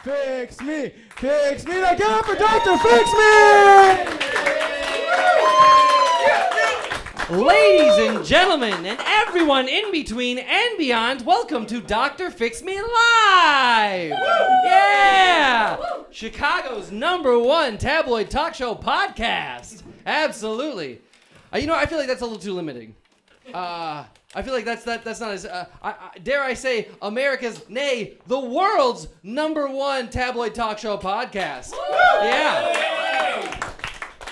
Fix me! Fix me! Now give it up for Dr. Fix Me! Ladies and gentlemen, and everyone in between and beyond, welcome to Dr. Fix Me Live! Yeah! Chicago's #1 tabloid talk show podcast. Absolutely. I feel like that's a little too limiting. I feel like that's not as, dare I say, America's, nay, the world's #1 tabloid talk show podcast. Yeah.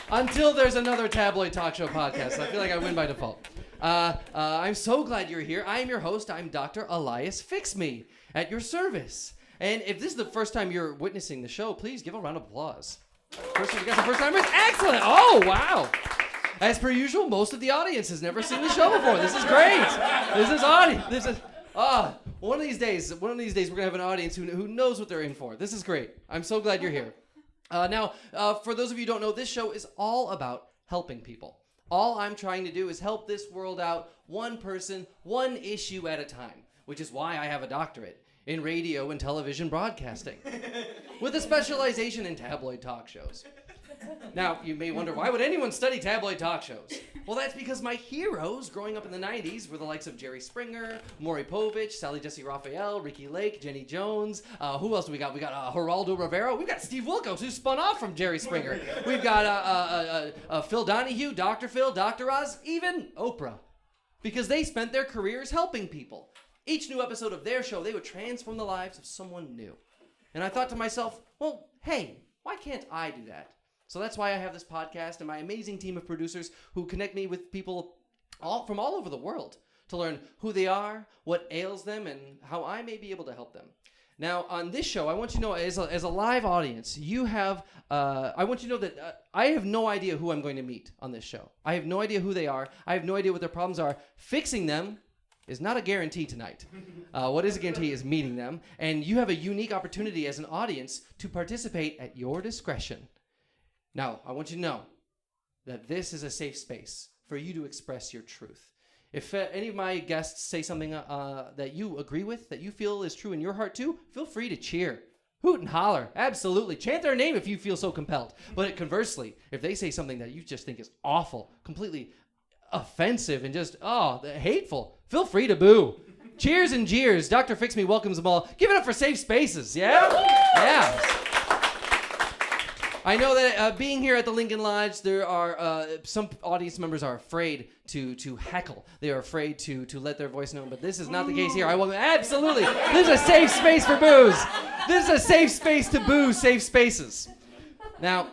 Until there's another tabloid talk show podcast. I feel like I win by default. I'm so glad you're here. I am your host. I'm Dr. Elias Fix Me at your service. And if this is the first time you're witnessing the show, please give a round of applause. We got some first timers. Excellent. Oh, wow. As per usual, most of the audience has never seen the show before. This is great. One of these days, we're gonna have an audience who knows what they're in for. This is great. I'm so glad you're here. Now, for those of you who don't know, this show is all about helping people. All I'm trying to do is help this world out one person, one issue at a time, which is why I have a doctorate in radio and television broadcasting, with a specialization in tabloid talk shows. Now, you may wonder, why would anyone study tabloid talk shows? Well, that's because my heroes growing up in the 90s were the likes of Jerry Springer, Maury Povich, Sally Jesse Raphael, Ricky Lake, Jenny Jones. Who else do we got? We got Geraldo Rivera. We've got Steve Wilkos, who spun off from Jerry Springer. We've got Phil Donahue, Dr. Phil, Dr. Oz, even Oprah. Because they spent their careers helping people. Each new episode of their show, they would transform the lives of someone new. And I thought to myself, well, hey, why can't I do that? So that's why I have this podcast and my amazing team of producers who connect me with people from all over the world to learn who they are, what ails them, and how I may be able to help them. Now, on this show, I want you to know, as a live audience, I want you to know that I have no idea who I'm going to meet on this show. I have no idea who they are. I have no idea what their problems are. Fixing them is not a guarantee tonight. What is a guarantee is meeting them. And you have a unique opportunity as an audience to participate at your discretion. Now, I want you to know that this is a safe space for you to express your truth. If any of my guests say something that you agree with, that you feel is true in your heart too, feel free to cheer. Hoot and holler. Absolutely. Chant their name if you feel so compelled. But conversely, if they say something that you just think is awful, completely offensive, and just, hateful, feel free to boo. Cheers and jeers. Dr. Fix Me welcomes them all. Give it up for safe spaces, yeah? Yeah. I know that being here at the Lincoln Lodge, there are some audience members are afraid to heckle. They are afraid to let their voice known, but this is not the case here. I welcome, absolutely. This is a safe space for boos. This is a safe space to boo, safe spaces. Now,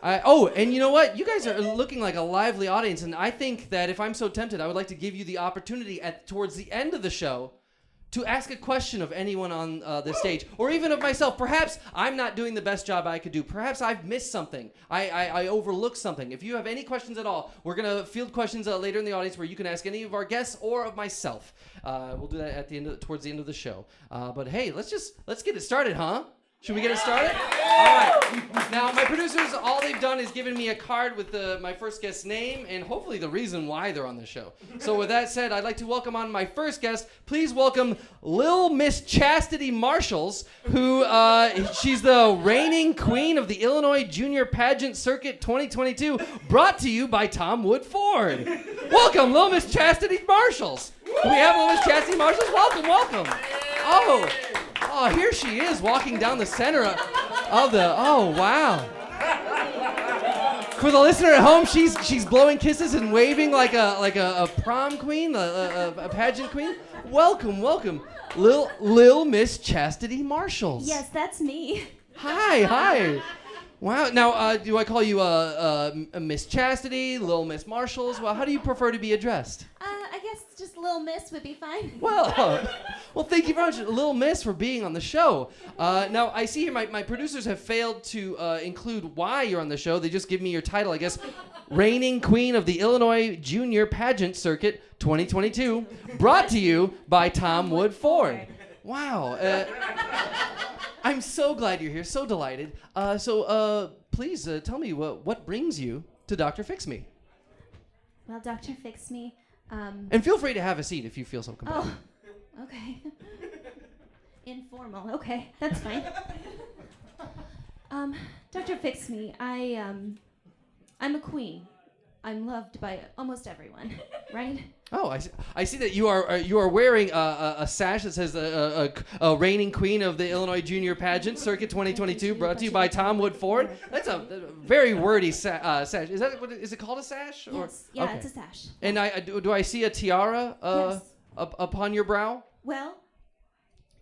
and you know what? You guys are looking like a lively audience, and I think that if I'm so tempted, I would like to give you the opportunity towards the end of the show to ask a question of anyone on the stage, or even of myself. Perhaps I'm not doing the best job I could do. Perhaps I've missed something. I overlooked something. If you have any questions at all, we're going to field questions later in the audience where you can ask any of our guests or of myself. We'll do that towards the end of the show. But hey, let's get it started, huh? Should we get it started? All right. Now, my producers, all they've done is given me a card with my first guest's name and hopefully the reason why they're on the show. So with that said, I'd like to welcome on my first guest. Please welcome Lil Miss Chastity Marshalls, who she's the reigning queen of the Illinois Junior Pageant Circuit 2022, brought to you by Tom Wood Ford. Welcome, Lil Miss Chastity Marshalls. Do we have Lil Miss Chastity Marshalls? Welcome. Oh, here she is walking down the center of the, oh, wow. For the listener at home, she's blowing kisses and waving like a prom queen, a pageant queen. Welcome, Lil Miss Chastity Marshalls. Yes, that's me. Hi. Wow. Now, do I call you Miss Chastity, Lil Miss Marshalls? Well, how do you prefer to be addressed? I guess just Lil Miss would be fine. Well, thank you very much, Lil Miss, for being on the show. Now, I see here my producers have failed to include why you're on the show. They just give me your title, I guess. Reigning Queen of the Illinois Junior Pageant Circuit 2022, brought to you by Tom Wood Ford. Wow. I'm so glad you're here, so delighted. Please tell me what brings you to Dr. Fix Me. Well, Dr. Fix Me. And feel free to have a seat if you feel so compelled. Oh, okay. Informal. Okay, that's fine. Dr. Fix-Me, I'm a queen. I'm loved by almost everyone, right? Oh, I see that you are wearing a sash that says a reigning queen of the Illinois Junior Pageant Circuit 2022, brought to you by Tom Wood Ford. That's a very wordy sash. Is that what is it called, a sash? Yes. Yeah, okay. It's a sash. And do I see a tiara Yes. upon your brow? Well,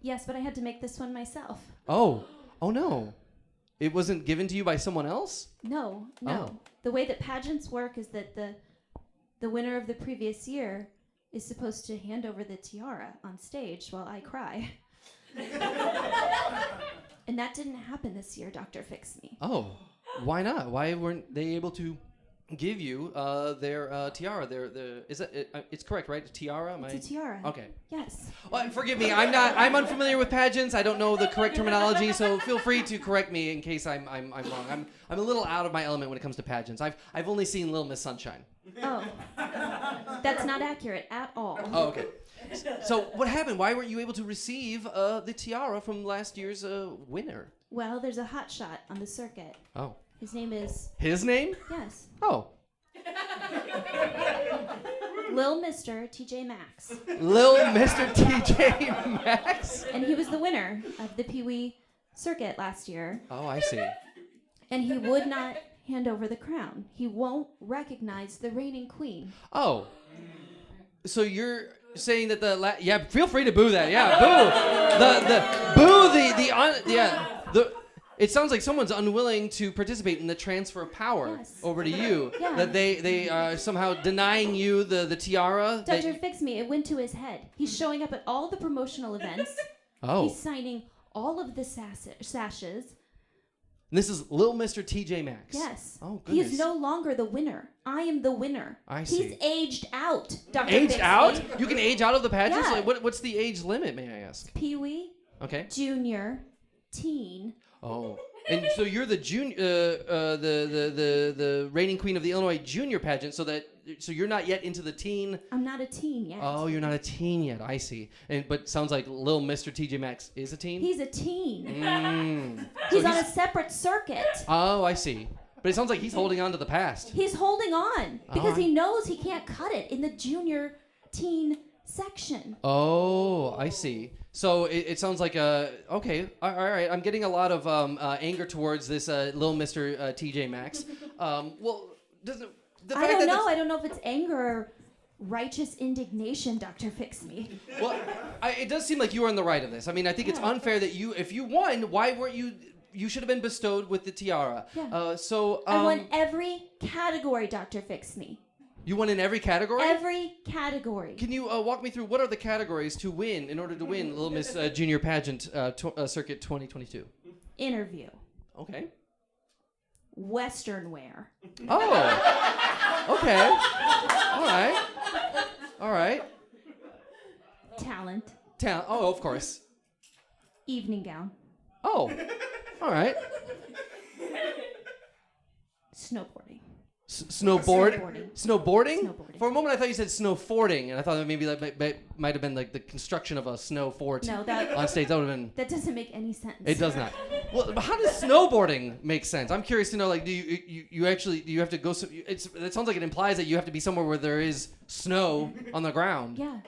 yes, but I had to make this one myself. Oh no. It wasn't given to you by someone else? No. Oh. The way that pageants work is that the winner of the previous year is supposed to hand over the tiara on stage while I cry. And that didn't happen this year, Dr. Fix-Me. Oh, why not? Why weren't they able to give you their tiara? It's correct, right? A tiara? It's a tiara. Okay. Yes. Well, forgive me. I'm unfamiliar with pageants. I don't know the correct terminology, so feel free to correct me in case I'm wrong. I'm a little out of my element when it comes to pageants. I've only seen Little Miss Sunshine. Oh. That's not accurate at all. Oh, okay. So what happened? Why weren't you able to receive the tiara from last year's winner? Well, there's a hotshot on the circuit. Oh. His name is... His name? Yes. Oh. Lil Mr. TJ Maxx. Lil Mr. TJ Maxx? And he was the winner of the Pee Wee circuit last year. Oh, I see. And he would not hand over the crown. He won't recognize the reigning queen. Oh. So you're saying that yeah, feel free to boo that. Yeah, boo. It sounds like someone's unwilling to participate in the transfer of power over to you. Yeah. That they are somehow denying you the tiara. Dr. Fix-Me, it went to his head. He's showing up at all the promotional events. Oh. He's signing all of the sashes. And this is Lil Mr. TJ Maxx. Yes. Oh, goodness. He is no longer the winner. I am the winner. I see. He's aged out, Dr. Aged Fix-Me. out? You can age out of the pageants? Yeah. Like, what's the age limit, may I ask? Pee Wee, Okay. Junior, Teen. Oh. And so you're the the reigning queen of the Illinois Junior Pageant, so you're not yet into the teen. I'm not a teen yet. Oh, you're not a teen yet. I see. But sounds like Lil Mr. TJ Maxx is a teen. He's a teen. So He's on a separate circuit. Oh, I see. But it sounds like he's holding on to the past. He's holding on because Oh, he knows he can't cut it in the junior teen section. Oh, I see. So it sounds like okay, all right. I'm getting a lot of anger towards this Lil Mr. TJ Maxx. Well, doesn't the fact I don't that know. I don't know if it's anger or righteous indignation, Dr. Fix-Me. Well, it does seem like you are in the right of this. I mean, I think it's unfair that if you won, why weren't you? You should have been bestowed with the tiara. Yeah. I I won every category, Dr. Fix-Me. You won in every category? Every category. Can you walk me through what are the categories to win in order to win Little Miss Junior Pageant Circuit 2022? Interview. Okay. Western wear. Oh. Okay. All right. Talent. Oh, of course. Evening gown. Oh. All right. Snowboarding. Snowboarding? Snowboarding. For a moment, I thought you said snowfording, and I thought that maybe that might have been like the construction of a snow fort No, on stage. That would have been. That doesn't make any sense. It does not. Well, but how does snowboarding make sense? I'm curious to know. Like, do you have to go? It sounds like it implies that you have to be somewhere where there is snow on the ground. Yeah.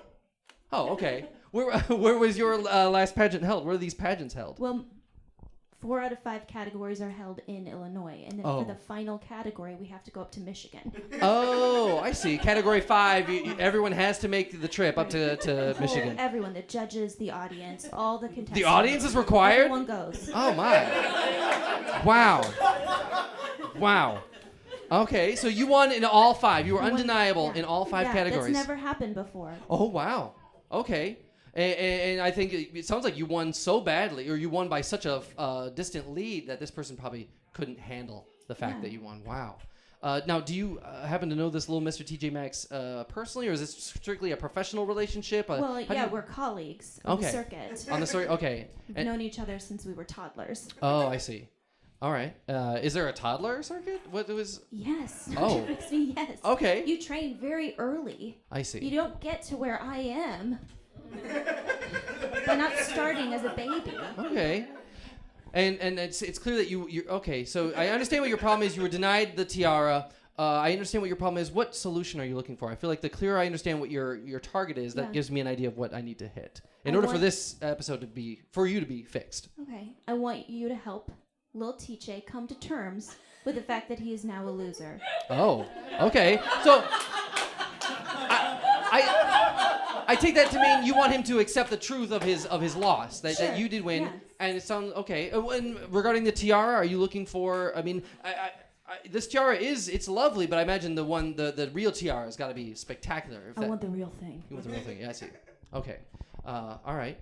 Oh, okay. Where was your last pageant held? Where are these pageants held? Well, 4 out of 5 categories are held in Illinois, and then for the final category, we have to go up to Michigan. Oh, I see. Category 5, everyone has to make the trip up to Michigan. Everyone, the judges, the audience, all the contestants. The audience is required? Everyone goes. Oh, my. Wow. Okay, so you won in all 5. You were undeniable in all 5 categories. That's never happened before. Oh, wow. Okay. And I think it sounds like you won so badly, or you won by such a distant lead that this person probably couldn't handle the fact that you won. Wow. Now, do you happen to know this Little Mr. TJ Maxx personally, or is this strictly a professional relationship? We're colleagues on the circuit. On the circuit, okay. We've known each other since we were toddlers. Oh, I see. All right. Is there a toddler circuit? What was? Yes. Oh. Yes. Okay. You train very early. I see. You don't get to where I am by not starting as a baby. Okay. And it's clear that you're okay. So I understand what your problem is. You were denied the tiara. I understand what your problem is. What solution are you looking for? I feel like the clearer I understand what your target is, that gives me an idea of what I need to hit in order for this episode for you to be fixed. Okay. I want you to help Lil TJ come to terms with the fact that he is now a loser. Oh, okay. So I take that to mean you want him to accept the truth of his loss, that you did win, and it sounds okay. And regarding the tiara, are you looking for? I mean, this tiara it's lovely, but I imagine the real tiara has got to be spectacular. I want the real thing. You want the real thing? Yeah, I see. Okay. All right.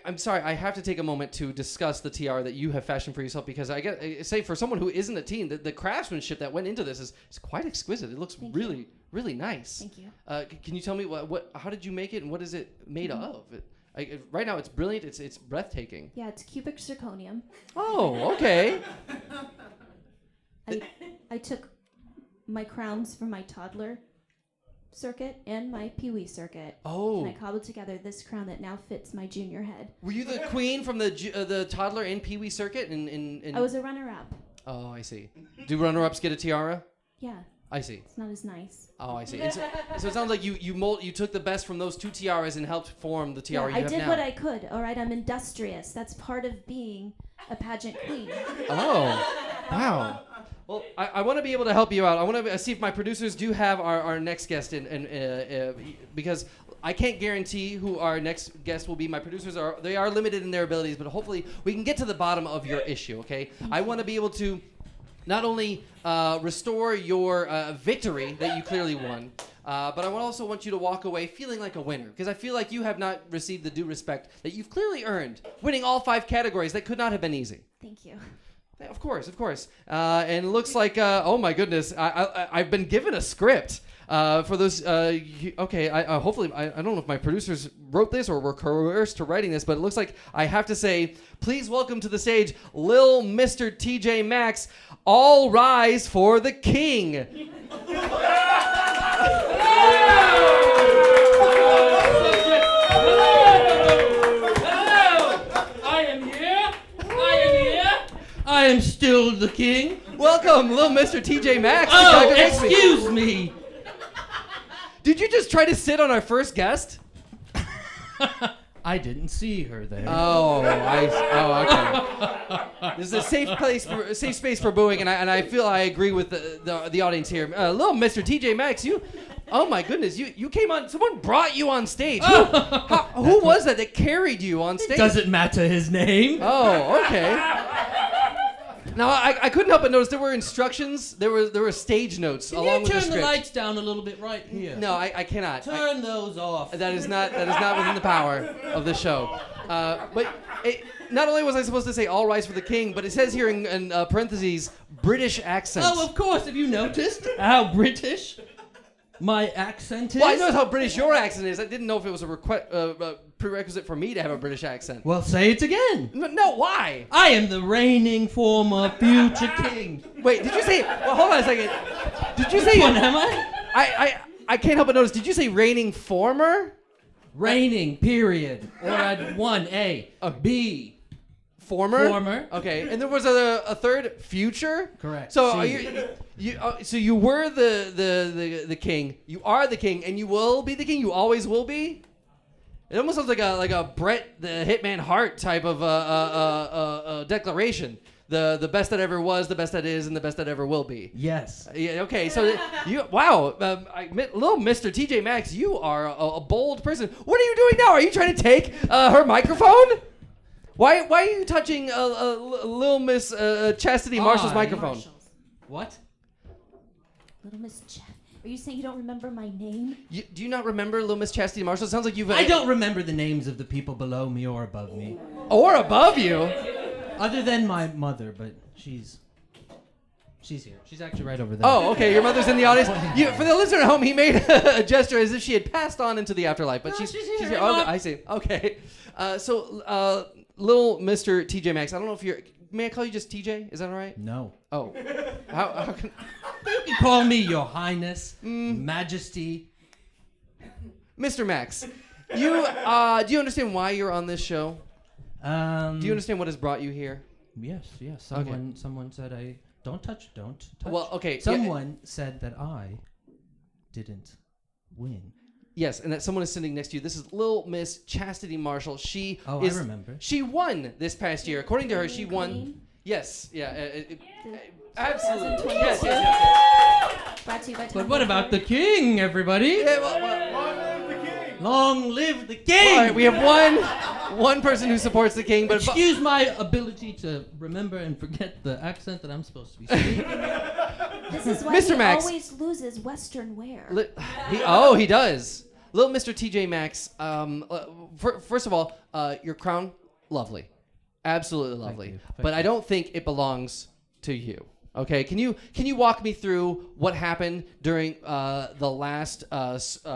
I'm sorry, I have to take a moment to discuss the tiara that you have fashioned for yourself, because I say for someone who isn't a teen, the craftsmanship that went into this is quite exquisite. It looks really nice. Thank you. Can you tell me how did you make it and what is it made of? Right now it's brilliant. It's breathtaking. Yeah, it's cubic zirconium. Oh, okay. I took my crowns from my toddler circuit and my peewee circuit. Oh. And I cobbled together this crown that now fits my junior head. Were you the queen from the toddler and peewee circuit? I was a runner-up. Oh, I see. Do runner-ups get a tiara? Yeah. I see. It's not as nice. Oh, I see. And so it sounds like you took the best from those two tiaras and helped form the tiara you have now. I did what I could. All right, I'm industrious. That's part of being a pageant queen. Oh, wow. Well, I want to be able to help you out. I want to see if my producers do have our next guest because I can't guarantee who our next guest will be. My producers are limited in their abilities, but hopefully we can get to the bottom of your issue, okay? I want to be able to not only restore your victory that you clearly won, but I also want you to walk away feeling like a winner, because I feel like you have not received the due respect that you've clearly earned, winning all 5 categories that could not have been easy. Thank you. Of course. And it looks like, oh my goodness, I've been given a script for those. Okay, hopefully, I don't know if my producers wrote this or were coerced to writing this, but it looks like I have to say, please welcome to the stage, Lil Mr. TJ Maxx. All rise for the king. I am still the king. Welcome, Lil Mr. TJ Maxx. Oh, excuse me. Did you just try to sit on our first guest? I didn't see her there. Oh, okay. This is a safe space for booing, and I feel I agree with the audience here. Lil Mr. TJ Maxx, you. Oh my goodness, you came on. Someone brought you on stage. Who was that carried you on stage? Doesn't matter his name. Oh, okay. Now I couldn't help but notice there were instructions. There were stage notes along with the script. Can you turn the lights down a little bit right here? No, I cannot. Turn those off. That is not within the power of the show. But not only was I supposed to say all rise for the king, but it says here in parentheses British accents. Oh, of course. Have you noticed how British my accent is? Well, I know how British your accent is. I didn't know if it was a prerequisite for me to have a British accent. Well, say it again. No, why? I am the reigning former future king. Wait, did you say... Well, hold on a second. Did you say... Which one am I? I can't help but notice. Did you say reigning former? Reigning, period. Or I'd 1A. B. Former? Former. Okay, and there was a third, future? Correct. So are so you were the king, you are the king, and you will be the king, you always will be? It almost sounds like a Bret the Hitman Hart type declaration. The best that ever was, the best that is, and the best that ever will be. Yes. Yeah. Okay. So wow, little Mr. TJ Maxx, you are a bold person. What are you doing now? Are you trying to take her microphone? Why are you touching little Miss Chastity Marshall's microphone? What? Little Miss Are you saying you don't remember my name? Do you not remember little Miss Chastity Marshall? It sounds like you've... I don't remember the names of the people below me or above me. Or above you? Other than my mother, but she's here. She's actually right over there. Oh, okay. Your mother's in the audience. For the listener at home, he made a gesture as if she had passed on into the afterlife. But she's here. Oh, I see. Okay. So, little Mr. TJ Maxx, I don't know if you're... May I call you just TJ? Is that all right? No. Oh. How can... You can call me Your Highness, Majesty. Mr. Maxx, Do you understand why you're on this show? Do you understand what has brought you here? Yes. Someone said don't touch. Well, okay. Someone said that I didn't win. Yes, and that someone is sitting next to you. This is Little Miss Chastity Marshall. I remember. She won this past year. According to her, she won. Queen? Yes, absolutely. 2022. Yes. Brought to you by But what about the king, everybody? Yeah, Long live the king! all right, we have one person who supports the king, but Excuse my ability to remember and forget the accent that I'm supposed to be speaking. This is why Mr. he Max. always loses Western wear. He does. Little Mr. TJ Maxx. First of all, your crown, lovely, absolutely lovely. Thank But you. I don't think it belongs to you. Okay, can you walk me through what happened during the last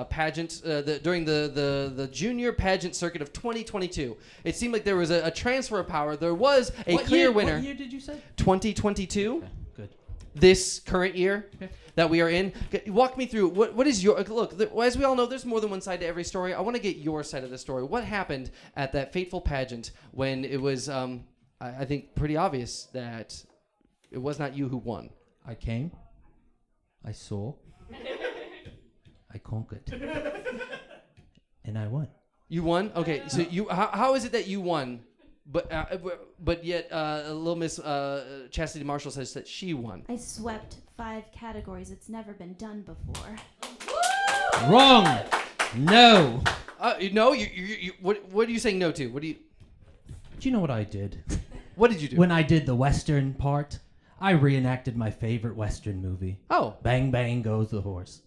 pageant, during the junior pageant circuit of 2022? It seemed like there was a transfer of power. There was a clear winner. What year did you say? 2022. Okay, good. This current year Okay. that we are in. Walk me through what is your look. As we all know, there's more than one side to every story. I want to get your side of the story. What happened at that fateful pageant when it was, I think, pretty obvious that it was not you who won? I came. I saw. I conquered. And I won. You won. Okay, so how is it that you won, but yet Little Miss Chastity Marshall says that she won? I swept 5 categories. It's never been done before. Wrong. No. No, you what are you saying no to? Do you know what I did? What did you do? When I did the Western part, I reenacted my favorite Western movie. Oh, Bang Bang Goes the Horse.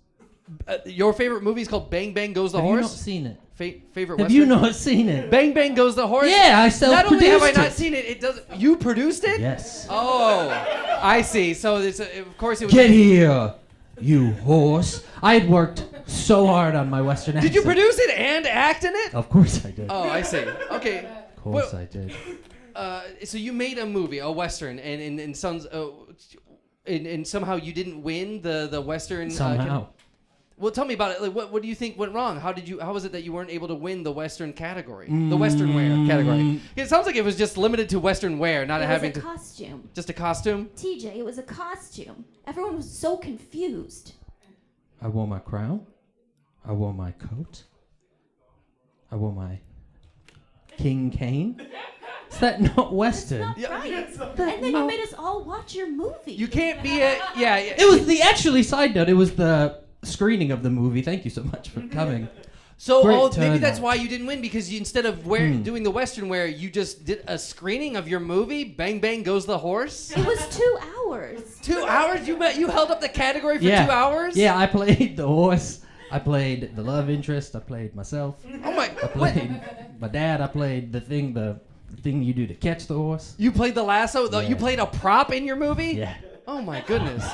your favorite movie is called Bang Bang Goes the Have Horse? you not seen it? Favorite Have Western? you not seen it? Bang Bang Goes the Horse? Yeah, I Not self-produced only have I not it. seen it, it does. You produced it? Yes. Oh, I see. So of course it was. Get here, you horse. I had worked so hard on my Western accent. Did you produce it and act in it? Of course I did. Oh, I see. Okay. Of course I did. So you made a movie, a Western, and somehow you didn't win the Western. Somehow. Well, tell me about it. Like, what do you think went wrong? How was it that you weren't able to win the Western category, the Western wear category? It sounds like it was just limited to Western wear, not It having was a to. costume. Just a costume. TJ, it was a costume. Everyone was so confused. I wore my crown. I wore my coat. I wore my king cane. Is that not Western? Not Yeah. right. And then you made us all watch your movie. You can't be a yeah. It was side note, it was the screening of the movie. Thank you so much for coming. So Great maybe turnout. that's why you didn't win, because instead of doing the Western wear, you just did a screening of your movie. Bang Bang Goes the Horse. It was 2 hours. 2 hours? You held up the category for 2 hours? Yeah, I played the horse. I played the love interest. I played myself. Oh my! I played my dad. I played the thing you do to catch the horse. You played the lasso. Yeah. You played a prop in your movie. Yeah. Oh my goodness.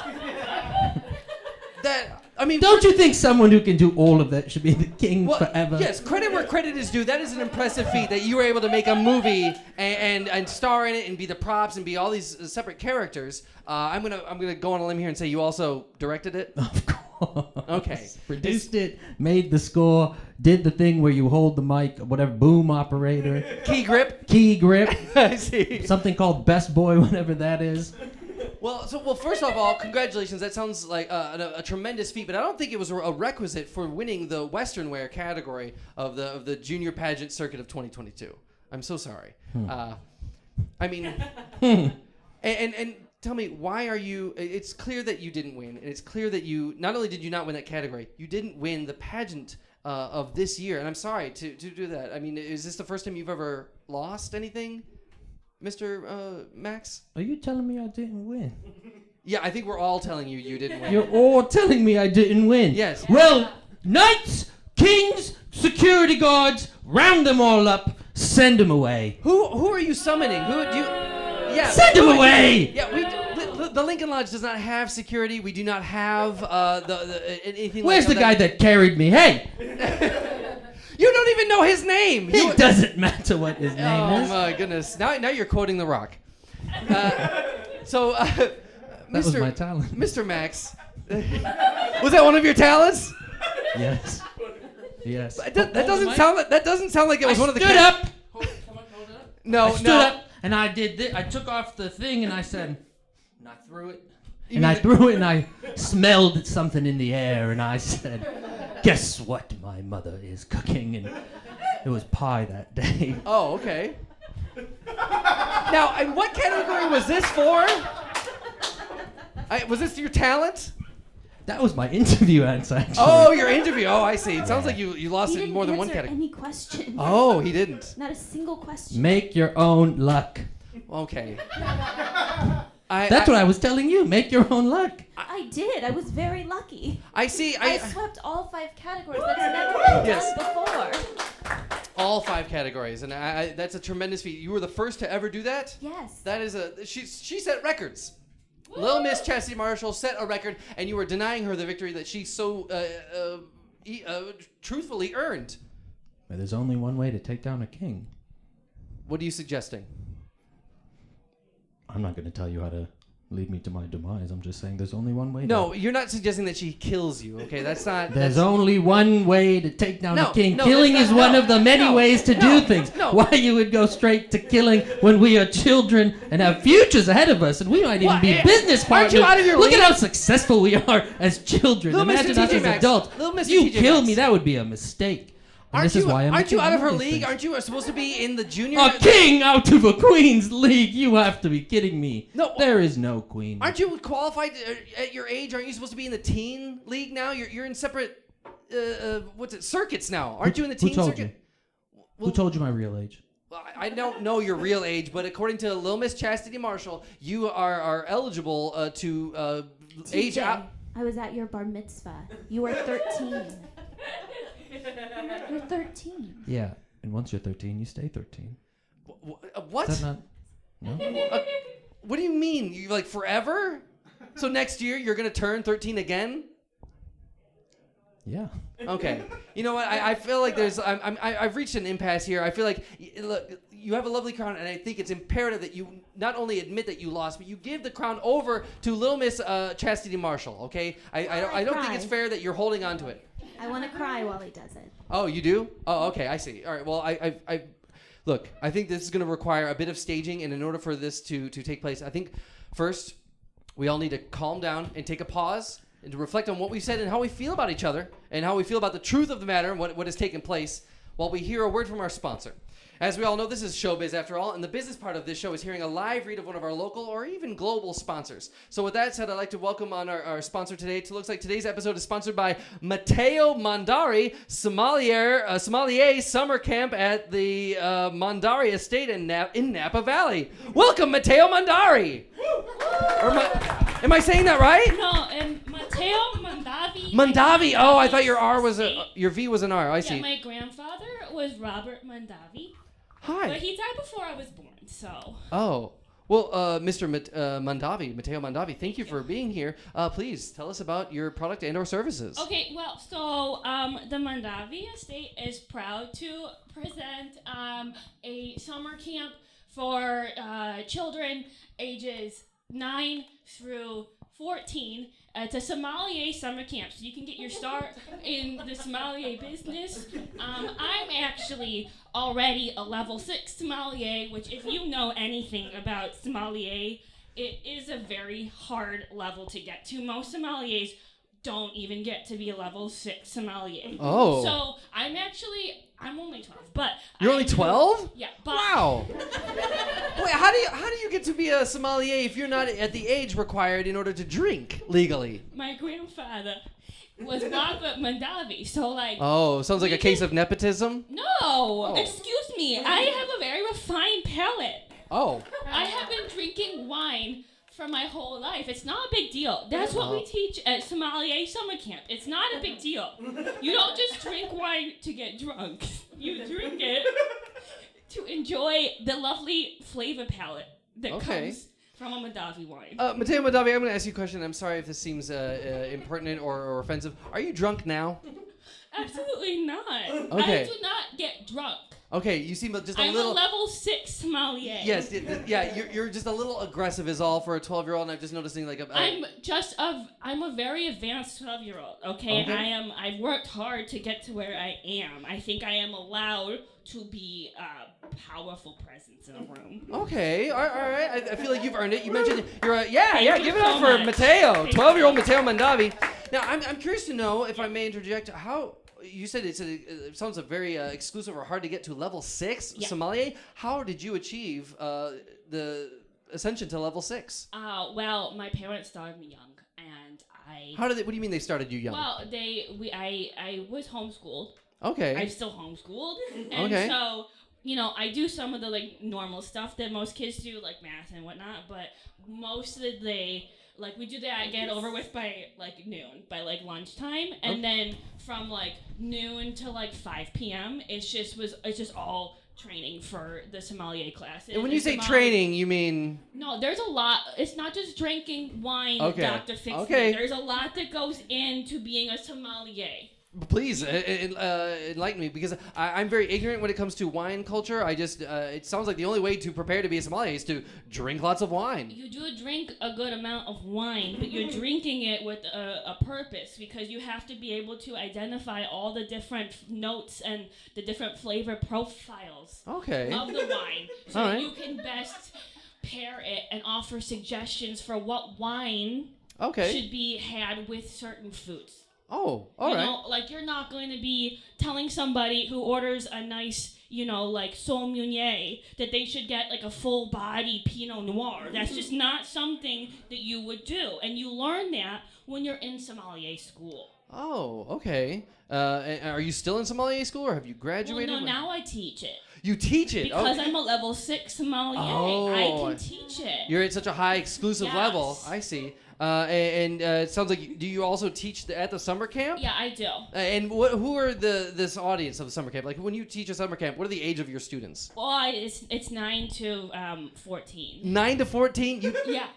I mean, Don't you think someone who can do all of that should be the king forever? Yes, credit where credit is due. That is an impressive feat that you were able to make a movie and star in it and be the props and be all these separate characters. I'm gonna go on a limb here and say you also directed it. Of course. Okay. Produced it, made the score, did the thing where you hold the mic, whatever, boom operator, Key grip. key grip, I see. something called best boy, whatever that is. Well, first of all, congratulations. That sounds like a tremendous feat, but I don't think it was a requisite for winning the Western wear category of the junior pageant circuit of 2022. I'm so sorry. I mean, and tell me, why are you? It's clear that you didn't win, and it's clear that you not only did you not win that category, you didn't win the pageant of this year. And I'm sorry to do that. I mean, is this the first time you've ever lost anything, Mr. Max? Are you telling me I didn't win? Yeah, I think we're all telling you didn't win. You're all telling me I didn't win. Yes. Well, knights, kings, security guards, round them all up, send them away. Who are you summoning? Who do you? Yeah. Send them away. Yeah, the Lincoln Lodge does not have security. We do not have anything. Where's like the guy that carried me? Hey, You don't even know his name. it doesn't matter what his name Oh is. my goodness! Now you're quoting The Rock. That was my talent. Mr. Max, was that one of your talents? Yes. Yes. That doesn't sound like it was one of the. Stood up. No, I stood up and I did this. I took off the thing and I said, and I threw it. And I threw it and I smelled something in the air and I said, guess what my mother is cooking? And it was pie that day. Oh, okay. Now, and what category was this for? Was this your talent? That was my interview answer, actually. Oh, your interview. Oh, I see. It sounds like you lost it in more than one category. Any question? Oh, he didn't. Not a single question. Make your own luck. Okay. That's what I was telling you. Make your own luck. I did. I was very lucky. I see. I swept all 5 categories. That's never been Yes. done before. All 5 categories, and that's a tremendous feat. You were the first to ever do that? Yes. That is she set records. Little Miss Chastity Marshall set a record, and you were denying her the victory that she so truthfully earned. But there's only one way to take down a king. What are you suggesting? I'm not going to tell you how to lead me to my demise. I'm just saying there's only one way. No, you're not suggesting that she kills you, okay? That's not... There's only one way to take down a king. No, killing is one of the many ways to do things. No. Why you would go straight to killing when we are children and have futures ahead of us and we might even be business partners. Aren't you out of your Look league? at how successful we are as children. Little Imagine Mr. us TJ as Maxx. adults. Little Mr. You TJ kill Maxx. me, that would be a mistake. And Aren't this is why I'm you out of her these league? things. Aren't you supposed to be in the junior... A king out of a queen's league? You have to be kidding me. No. There is no queen. Aren't you qualified at your age? Aren't you supposed to be in the teen league now? You're in separate circuits now. Aren't you in the teen Who told circuit? you? Who told you my real age? Well, I don't know your real age, but according to Little Miss Chastity Marshall, you are eligible to age TJ, out. I was at your bar mitzvah. You were 13. You're 13. Yeah, and once you're 13, you stay 13. What? Is that not? No. What do you mean? You like forever? So next year you're gonna turn 13 again? Yeah. Okay. You know what? I feel like I've reached an impasse here. I feel like look, you have a lovely crown, and I think it's imperative that you not only admit that you lost, but you give the crown over to Little Miss Chastity Marshall. Okay? I don't think it's fair that you're holding on to it. I want to cry while he does it. Oh, you do? Oh, okay. I see. All right. Well, I look. I think this is going to require a bit of staging, and in order for this to take place, I think first we all need to calm down and take a pause and to reflect on what we said and how we feel about each other and how we feel about the truth of the matter and what has taken place while we hear a word from our sponsor. As we all know, this is showbiz after all, and the business part of this show is hearing a live read of one of our local or even global sponsors. So with that said, I'd like to welcome on our sponsor today. It looks like today's episode is sponsored by Matteo Mondari, sommelier summer camp at the Mondari Estate in Napa Valley. Welcome, Matteo Mondari! Am I saying that right? No, and Matteo Mondavi. Mondavi. Oh, I thought your V was an R. I see. Yeah, my grandfather was Robert Mondavi. Hi. But he died before I was born, so. Oh. Well, Mr. Mondavi, Matteo Mondavi, thank you for being here. Please tell us about your product and/or services. Okay, well, so the Mondavi Estate is proud to present a summer camp for children ages 9 through 14. It's a sommelier summer camp, so you can get your start in the sommelier business. I'm actually already a level 6 sommelier, which if you know anything about sommelier, it is a very hard level to get to. Most sommeliers don't even get to be a level 6 sommelier. Oh. So I'm only 12, but You're only 12? Yeah. But Wow. Wait, how do you get to be a sommelier if you're not at the age required in order to drink legally? my grandfather was Robert Mondavi, so like. Oh, sounds like a case of nepotism. No, excuse me. I have a very refined palate. Oh. I have been drinking wine for my whole life. It's not a big deal. That's what we teach at sommelier summer camp. It's not a big deal. You don't just drink wine to get drunk. You drink it to enjoy the lovely flavor palette that comes from a Mondavi wine. Matteo Mondavi, I'm going to ask you a question. I'm sorry if this seems impertinent or offensive. Are you drunk now? Absolutely not. Okay. I do not get drunk. Okay, you seem just a I'm little. a level 6 sommelier. Yes, yeah, you're just a little aggressive is all for a 12-year-old, and I'm just noticing like I'm a very advanced 12-year-old, okay? I've worked hard to get to where I am. I think I am allowed to be a powerful presence in a room. Okay, all right. I feel like you've earned it. You mentioned you're a Thank give you it up so for much. Matteo, Thank 12-year-old you. Matteo Mondavi. Now, I'm curious to know if I may interject how. You said it sounds a very exclusive or hard to get to level 6 sommelier. How did you achieve the ascension to level 6? Well, my parents started me young, and I. What do you mean they started you young? Well, I was homeschooled. Okay. I'm still homeschooled, and Okay. so I do some of the like normal stuff that most kids do, like math and whatnot. But most of the day, like we do that, get over with by like noon, by like lunchtime, and then from like noon to like 5 p.m. It's just all training for the sommelier class. And when you say training, you mean? No, there's a lot. It's not just drinking wine, Okay. Dr. Fix. Okay. There's a lot that goes into being a sommelier. Please enlighten me, because I'm very ignorant when it comes to wine culture. I just it sounds like the only way to prepare to be a sommelier is to drink lots of wine. You do drink a good amount of wine, but you're drinking it with a purpose, because you have to be able to identify all the different notes and the different flavor profiles Okay. of the wine, so All that right. you can best pair it and offer suggestions for what wine Okay. should be had with certain foods. Oh, all right. Like you're not going to be telling somebody who orders a nice, like Sauvignon, that they should get like a full body Pinot Noir. That's just not something that you would do. And you learn that when you're in sommelier school. Oh, okay. And are you still in sommelier school, or have you graduated? Well, no, now I teach it. You teach it? Because okay. I'm a level 6 sommelier. Oh. I can teach it. You're at such a high exclusive Yes. level. I see. And it sounds like, do you also teach at the summer camp? Yeah, I do. And who are this audience of the summer camp? Like, when you teach a summer camp, what are the age of your students? Well, it's 9 to 14. 9 to 14? Yeah.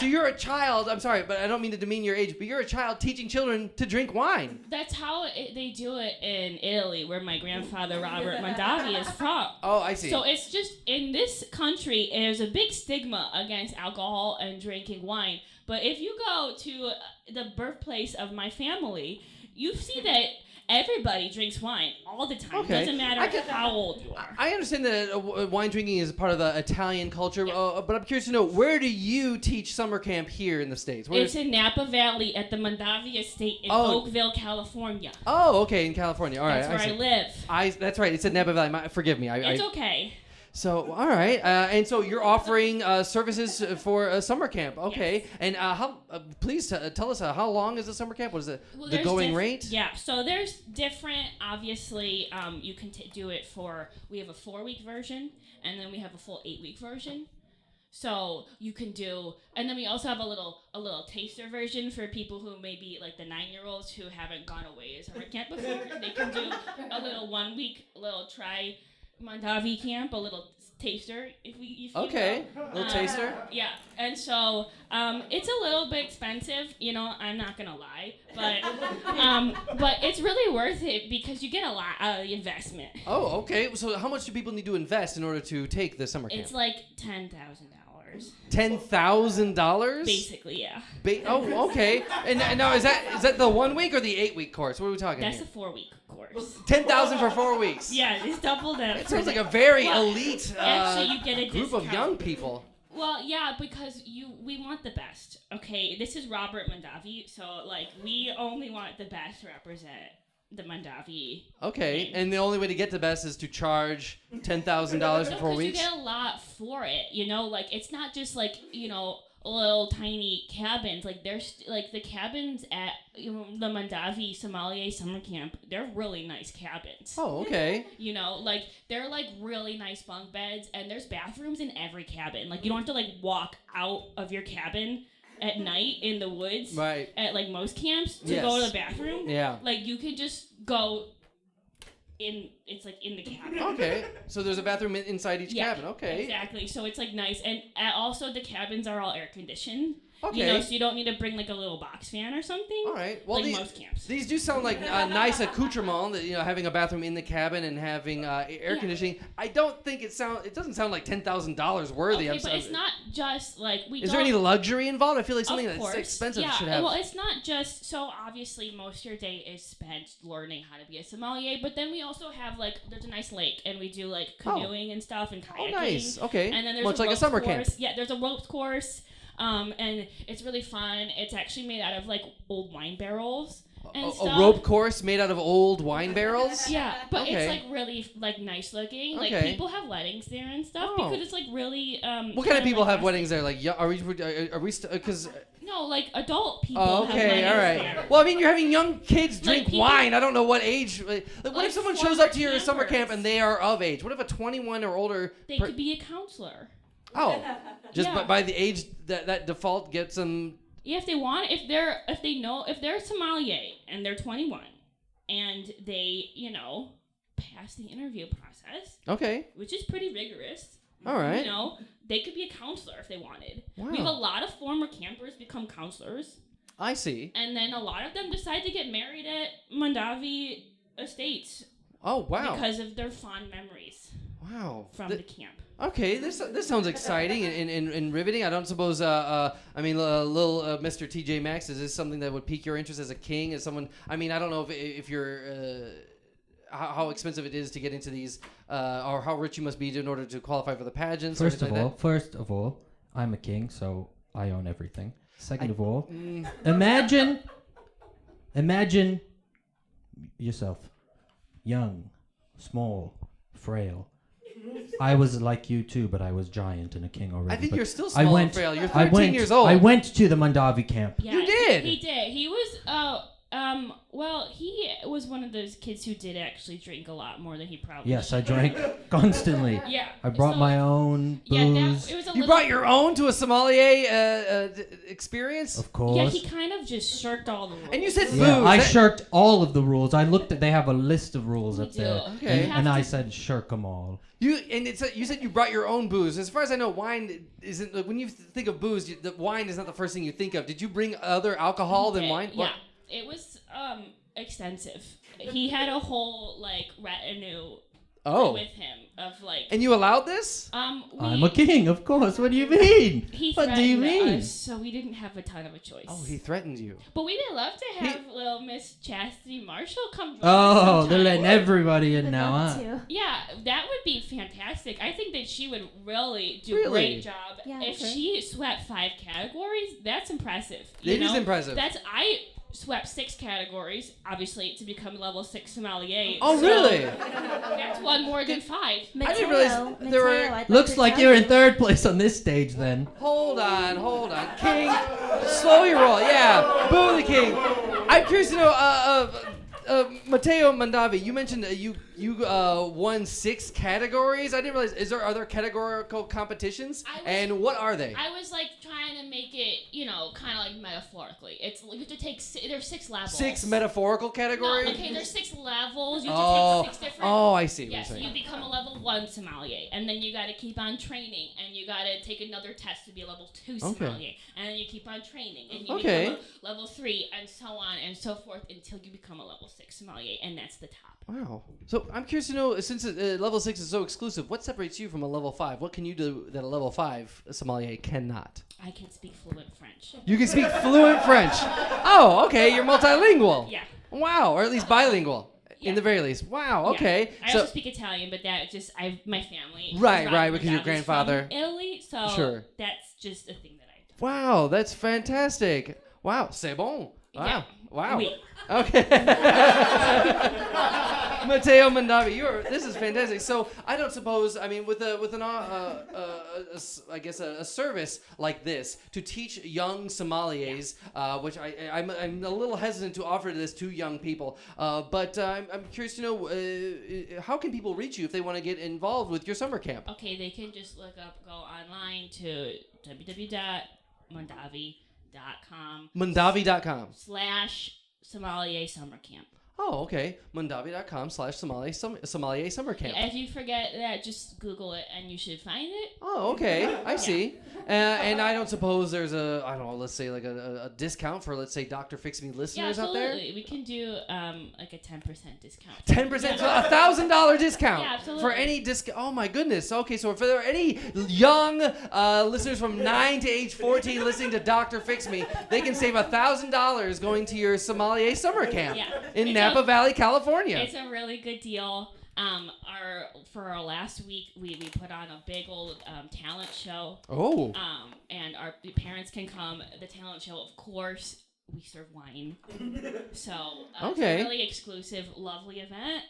So you're a child. I'm sorry, but I don't mean to demean your age, but you're a child teaching children to drink wine. That's how they do it in Italy, where my grandfather Robert Mondavi is from. Oh, I see. So it's just, in this country, there's a big stigma against alcohol and drinking wine. But if you go to the birthplace of my family, you see that everybody drinks wine all the time. Okay. It doesn't matter how old you are. I understand that wine drinking is part of the Italian culture, but I'm curious to know, where do you teach summer camp here in the States? It's in Napa Valley at the Mondavi Estate in Oakville, California. Oh, okay, in California. All right, That's where I live. That's right. It's at Napa Valley. Forgive me. It's okay. So, all right, and so you're offering services for a summer camp, okay? Yes. And please tell us how long is the summer camp? What is the There's going rate? Yeah, so there's different. Obviously, you can do it for. We have a 4-week version, and then we have a full 8-week version. So you can do, and then we also have a little taster version for people who maybe like the 9-year-olds who haven't gone away to summer camp before. They can do a little 1-week try Mondavi camp, a little taster, if you Okay, will. little taster. Yeah, and so it's a little bit expensive, I'm not gonna lie, but it's really worth it because you get a lot out of the investment. Oh, okay. So how much do people need to invest in order to take the summer camp? It's like $10,000. $10,000? Basically, yeah. Oh, okay. And now is that the 1 week or the 8-week course? What are we talking That's here? a 4-week course. $10,000 for 4 weeks. Yeah, it's double that. It sounds like a very elite actually, you get a group of discount. young people. Well, yeah, because we want the best. Okay, this is Robert Mondavi, so we only want the best to represent the Mondavi. Okay, name. and the only way to get the best is to charge $10,000 for 4 weeks. You get a lot for it. It's not just little tiny cabins. There's the cabins at the Mondavi Sommelier Summer Camp. They're really nice cabins. Oh, okay. They're really nice bunk beds, and there's bathrooms in every cabin. You don't have to walk out of your cabin at night in the woods. Right. At most camps to Yes. go to the bathroom. Yeah. You could just go in it's like in the cabin. Okay, so there's a bathroom inside each Yeah, cabin. Okay. Exactly. So it's like nice, and also the cabins are all air conditioned. Okay. You know, so you don't need to bring like a little box fan or something. All right. Well, like most camps. These do sound like nice accoutrement. That, you know, having a bathroom in the cabin and having air conditioning. I don't think it doesn't sound like $10,000 worthy. Okay, but it's not just like we. Is there any luxury involved? I feel like something Of that's course. expensive Yeah, should have. well, it's not just so obviously most of your day is spent learning how to be a sommelier, but then we also have like there's a nice lake and we do like canoeing and stuff and kayaking. Oh, nice. Okay. And then there's Much like a ropes summer course. camp. Yeah, there's a ropes course. And it's really fun. It's actually made out of like old wine barrels and stuff. A rope course made out of old wine barrels? Yeah, but Okay. it's like really like nice looking. Like Okay. people have weddings there and stuff Oh. because it's like really. What kind of people like have weddings there? Like, are we because? No, like adult people. Oh, have okay, weddings all right. there. Well, I mean, you're having young kids Like drink people- wine. I don't know what age. Like, what Like if someone shows former up to your summer camp campers. and they are of age? What if a 21 or older? They could be a counselor. Oh, just Yeah. by the age that default gets them. Yeah, if they want, if they're a sommelier and they're 21 and they, pass the interview process, Okay. which is pretty rigorous. All right. They could be a counselor if they wanted. Wow. We have a lot of former campers become counselors, I see. and then a lot of them decide to get married at Mondavi Estates Oh wow. because of their fond memories Wow. from the camp. Okay, this sounds exciting and riveting. I don't suppose. Little Mr. TJ Maxx, is this something that would pique your interest as a king? As someone, I mean, I don't know if you're how expensive it is to get into these, or how rich you must be in order to qualify for the pageants. First or of all, I'm a king, so I own everything. Second of all, Mm. imagine yourself, young, small, frail. I was like you too, but I was giant and a king already. I think but you're still small and frail. You're 13 I went, years old. I went to the Mondavi camp. Yeah, You did? He did. He was. He was one of those kids who did actually drink a lot more than he probably. Yes, I should. drank constantly. Yeah. I brought so- my own Yeah, booze. it was a You little. brought your own to a sommelier experience, Of course. Yeah, he kind of just shirked all the rules. and you said booze. Yeah, I That- shirked all of the rules. I looked at. They have a list of rules We up do. there, Okay. You have and I to- said shirk them all. You said you brought your own booze. As far as I know, wine isn't. Like, when you think of booze, the wine is not the first thing you think of. Did you bring other alcohol than Okay, wine? Yeah, it was extensive. He had a whole retinue Oh. with him of And you allowed this? I'm a king, of course. What do you mean? He What do you threatened mean? us, so we didn't have a ton of a choice. Oh, he threatened you. But we would love to have little Miss Chastity Marshall come join us Oh, sometime. they're letting everybody in Would now, love huh? to. Yeah, that would be fantastic. I think that she would really do a Really? great job. Yeah, if okay. she swept 5 categories, that's impressive. It is impressive. I swept 6 categories, obviously, to become level 6 sommelier. Oh, so really? That's one more than 5. I didn't realize there were- Mateo, I'd Looks to like tell you're you. in third place on this stage then. Hold on. King, slow your roll. Yeah, boo the king. I'm curious to know, Mateo Mondavi, you mentioned you won 6 categories. I didn't realize. Are there categorical competitions? And what are they? I was trying to make it, kind of metaphorically. It's you have to take there's 6 levels. 6 metaphorical No, categories? okay, there's 6 levels. You have to take 6 different. Oh, I see what Yes, you're you saying. become a level 1 sommelier, and then you got to keep on training, and you got to take another test to be a level 2 sommelier, and then you keep on training, and you Okay. become a level 3, and so on and so forth until you become a level 6 sommelier, and that's the top. Wow. So I'm curious to know, since level 6 is so exclusive, what separates you from a level 5? What can you do that a level 5 sommelier cannot? I can speak fluent French. You can speak fluent French. Oh, okay. You're multilingual. Yeah. Wow, or at least bilingual, Yeah. in the very least. Wow. Yeah. Okay. I So also speak Italian, but that just my family. Right, is right, because your Mondavi's grandfather- from Italy, so Sure. that's just a thing that I do. wow, that's fantastic. Wow, c'est bon. Wow. Yeah. Wow. Oui. Okay. Mateo Mondavi, this is fantastic. So I don't suppose, I mean, with I guess a service like this to teach young sommeliers, which I'm a little hesitant to offer this to young people, but I'm curious to know how can people reach you if they want to get involved with your summer camp? Okay, they can just go online to www.mondavi.com Mondavi.com. /sommelier summer camp. Oh, okay. Mondavi.com/sommelier summer camp. If you forget that, just Google it and you should find it. Oh, okay. I see. And I don't suppose there's let's say like a discount for, let's say, Dr. Fix Me listeners out there? Absolutely. We can do like a 10% discount. 10%, so $1,000 discount absolutely. for any discount. Oh my goodness. Okay, so if there are any young listeners from 9 to age 14 listening to Dr. Fix Me, they can save $1,000 going to your sommelier summer camp in Napa Valley, California. It's a really good deal. For our last week, we put on a big old talent show. Oh. And our parents can come. The talent show, of course, we serve wine. So it's a really exclusive, lovely event.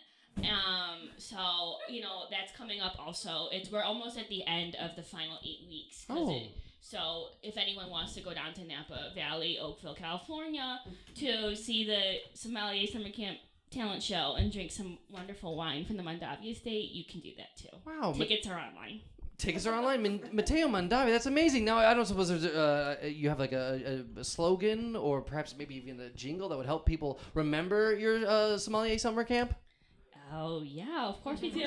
So that's coming up also. We're almost at the end of the final 8 weeks. So if anyone wants to go down to Napa Valley, Oakville, California, to see the Sommelier Summer Camp talent show and drink some wonderful wine from the Mondavi estate, you can do that too. Wow. Tickets are online. Tickets are online. Matteo Mondavi, that's amazing. Now, I don't suppose there's you have like a slogan or perhaps maybe even a jingle that would help people remember your sommelier summer camp? Oh, yeah, of course we do.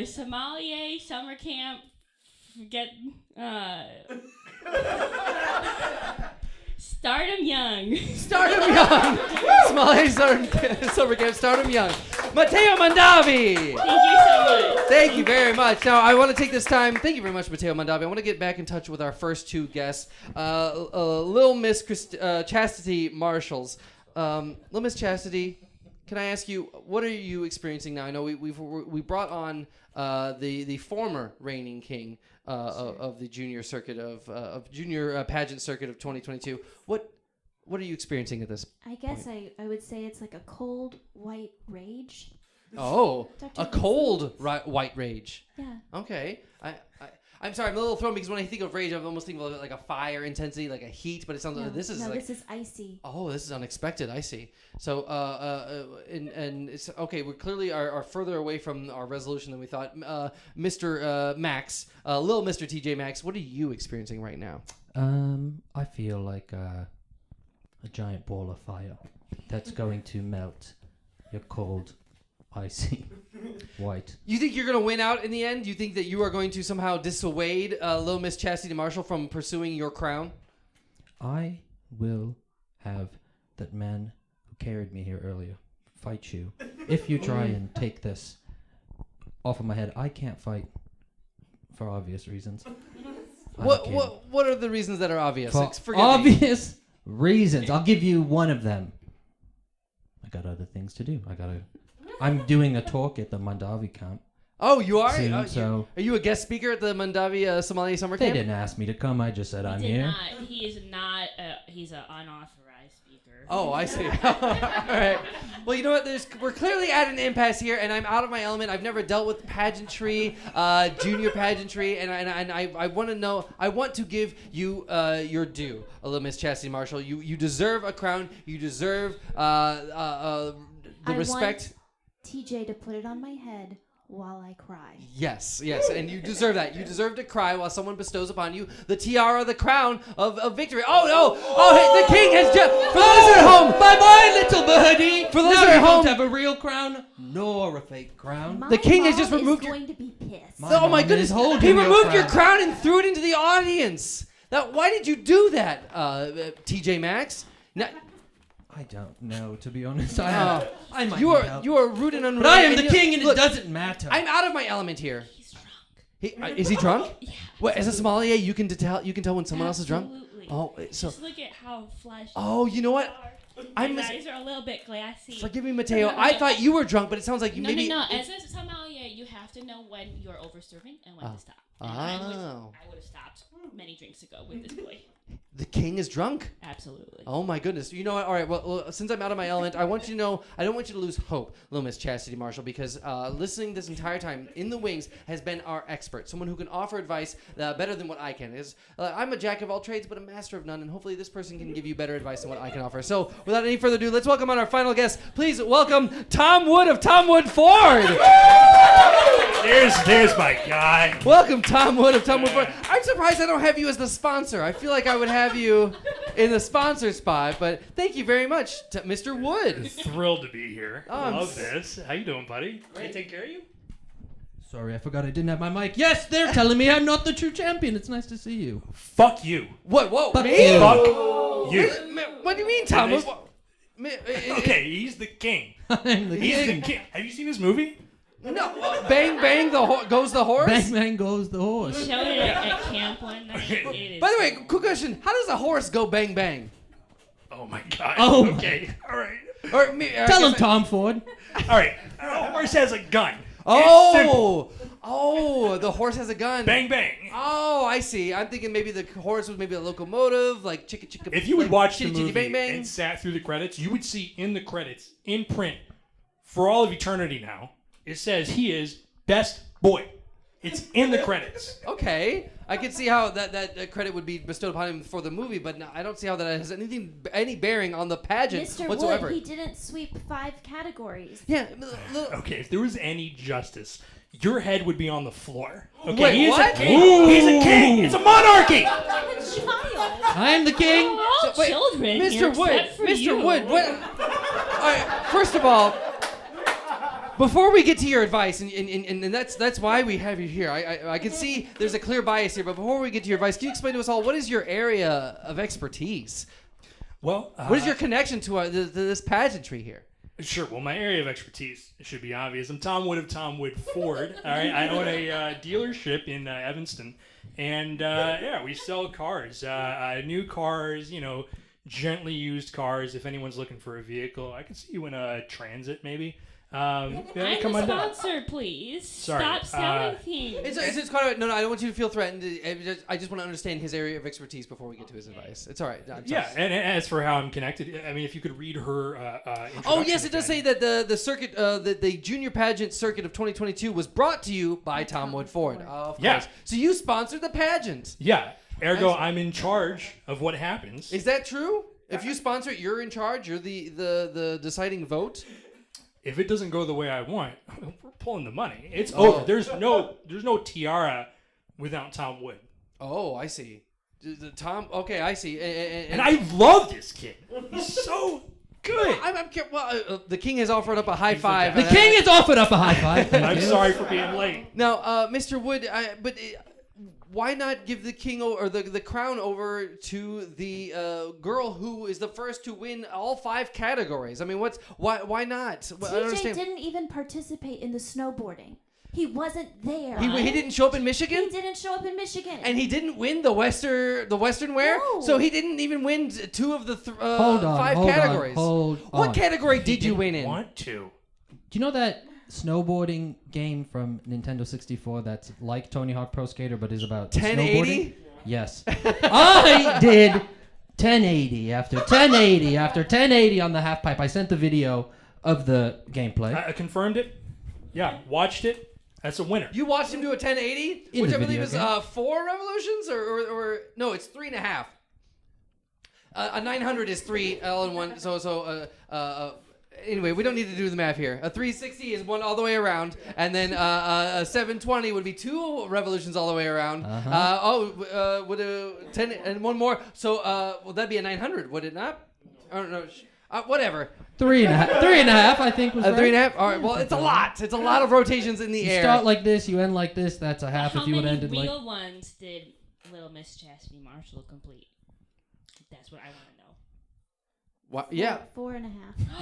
Sommelier summer camp, start 'em young. Start 'em young. Sommelier summer camp, start 'em young. Matteo Mondavi. Thank you so much. Thank you very much. Now, I want to take this time. Thank you very much, Matteo Mondavi. I want to get back in touch with our first two guests, Little Miss Chastity Marshalls. Little Miss Chastity, can I ask you, what are you experiencing now? I know we brought on the former reigning king of the junior circuit of junior pageant circuit of 2022. What are you experiencing at this I guess point? I would say it's like a cold white rage. Oh, Dr. a cold white rage. Yeah. Okay. I'm sorry, I'm a little thrown because when I think of rage, I almost think of like a fire intensity, like a heat, but it sounds like this is this is icy. Oh, this is unexpected. I see. So, and it's okay. We clearly are further away from our resolution than we thought. Mr. Max, little Mr. TJ Maxx, what are you experiencing right now? I feel like a giant ball of fire that's going to melt your cold, icy white. You think you're going to win out in the end? You think that you are going to somehow dissuade little Miss Chastity Marshall from pursuing your crown? I will have that man who carried me here earlier fight you if you try and take this off of my head. I can't fight for obvious reasons. What are the reasons that are obvious? For Forgive obvious reasons. I'll give you one of them. I got other things to do. I'm doing a talk at the Mondavi camp. Oh, you are? Soon, so are you a guest speaker at the Mondavi Sommelier Summer they Camp? didn't ask me to come. I just said I'm here. He is not. He's an unauthorized speaker. Oh, I see. All right. Well, you know what? We're clearly at an impasse here, and I'm out of my element. I've never dealt with pageantry, junior pageantry, and I want to know. I want to give you your due, little Miss Chastity Marshall. You deserve a crown. You deserve the respect. I want TJ to put it on my head while I cry. Yes, and you deserve that. You deserve to cry while someone bestows upon you the tiara, the crown of victory. Oh no! Oh, hey, the king has just. For those at home, Bye, little birdie. For those now at you home, don't have a real crown nor a fake crown. The king has just removed your. Going to be pissed. Oh my goodness! He removed your crown and threw it into the audience. Now, why did you do that, TJ Maxx? Now, I don't know, to be honest. I might you are rude and unruly. But I am the king, and look, it doesn't matter. I'm out of my element here. He's drunk. Is he drunk? Yeah. What, as a sommelier, you can tell when someone else is drunk. Absolutely. Oh, so. Just look at how flushed. Oh, you know what? My eyes are a little bit glassy. Forgive me, Matteo. I thought you were drunk, but it sounds like you maybe. No. As a sommelier, you have to know when you're overserving and when to stop. And I would have stopped many drinks ago with this boy. The king is drunk? Absolutely. Oh my goodness. You know what? All right. Well, since I'm out of my element, I want you to know I don't want you to lose hope, little Miss Chastity Marshall, because listening this entire time in the wings has been our expert, someone who can offer advice better than what I can. I'm a jack of all trades, but a master of none, and hopefully this person can give you better advice than what I can offer. So, without any further ado, let's welcome on our final guest. Please welcome Tom Wood of Tom Wood Ford. There's my guy. Welcome, Tom Wood of Tom Wood Ford. I'm surprised I don't have you as the sponsor. I feel like I would have have you in the sponsor spot, but thank you very much to Mr. Wood. Thrilled to be here. I'm Love this. How you doing, buddy? Can I take care of you? Sorry, I forgot I didn't have my mic. Yes, they're telling me I'm not the true champion. It's nice to see you. Fuck you. What? Whoa, Fuck me? you. Fuck you. What do you mean, Tom? Nice. Okay. He's the king. I'm the He's king. the king. Have you seen this movie? No, bang bang goes the horse. Bang bang goes the horse. Showed it at camp one night. It is By the way, quick question: how does a horse go bang bang? Oh my god. Oh my- Okay. All right. Or me, I Tell him, guess Tom Ford. All right. A horse has a gun. It's Oh, simple. the horse has a gun. Bang bang. Oh, I see. I'm thinking maybe the horse was maybe a locomotive, like chicka chicka. If you would watch the chitty chitty movie bang bang. and sat through the credits, you would see in the credits, in print, for all of eternity now, it says he is best boy. It's in the credits. Okay, I can see how that credit would be bestowed upon him for the movie, but no, I don't see how that has any bearing on the pageant Mr. whatsoever. Wood, he didn't sweep 5 categories. Yeah. Okay, if there was any justice, your head would be on the floor. Okay, Wait, he is what? a king. He's a king. It's a monarchy. Child. I am the king. We're all Wait, children here, Mr. Wood, except for Mr. you. Wood, what? All right, first of all, before we get to your advice, and that's why we have you here. I can see there's a clear bias here, but before we get to your advice, can you explain to us all what is your area of expertise? Well, What is your connection to this pageantry here? Sure. Well, my area of expertise should be obvious. I'm Tom Wood of Tom Wood Ford. All right. I own a dealership in Evanston, and yeah, we sell cars, new cars. You know, gently used cars. If anyone's looking for a vehicle, I can see you in a Transit, maybe. Yeah, I'm come the on down. sponsor, please. Sorry, Stop selling things. It's quite all right. No, I don't want you to feel threatened. I just want to understand his area of expertise before we get to his advice. It's all right. I'm sorry. Yeah, and as for how I'm connected, I mean, if you could read her. Oh yes, it does say again. that the circuit, the junior pageant circuit of 2022 was brought to you by Tom Wood Ford. Of Yeah. course. So you sponsored the pageant. Yeah. Ergo, I see. I'm in charge of what happens. Is that true? If you sponsor it, you're in charge. You're the deciding vote. If it doesn't go the way I want, we're pulling the money. It's Oh. over. There's no tiara without Tom Wood. Oh, I see. Tom. Okay, I see. And I love this kid. He's so good. The king has offered up a high five. The king has offered up a high five. Thank I'm you. sorry for being late. Now, Mr. Wood, why not give the king or the crown over to the girl who is the first to win all 5 categories? I mean, why not? I don't TJ understand. didn't even participate in the snowboarding. He wasn't there. He didn't show up in Michigan, He didn't show up in Michigan. and he didn't win the Western wear. No. So he didn't even win 2 of the Hold on, 5 hold on, categories. hold What on. category did you win in? Want to? Do you know that snowboarding game from Nintendo 64 that's like Tony Hawk Pro Skater but is about 1080? snowboarding? Yes. I did 1080 after 1080 after 1080 on the half pipe. I sent the video of the gameplay. I confirmed it. Yeah, watched it. That's a winner. You watched him do a 1080, In which the I believe video is game. 4 revolutions, or no, it's 3.5. A 900 is 3 all in one. Anyway, we don't need to do the math here. A 360 is 1 all the way around, and then a 720 would be 2 revolutions all the way around. Would a 10 and 1 more? So well, that'd be a 900, would it not? I don't know. Whatever. 3.5, I think was right. 3.5. All right. Well, it's a lot. It's a lot of rotations in the You air. start like this, you end like this. That's a half. How If you would many have ended real like ones did Little Miss Chastity Marshall complete? That's what I want to know. What? Yeah. 4.5.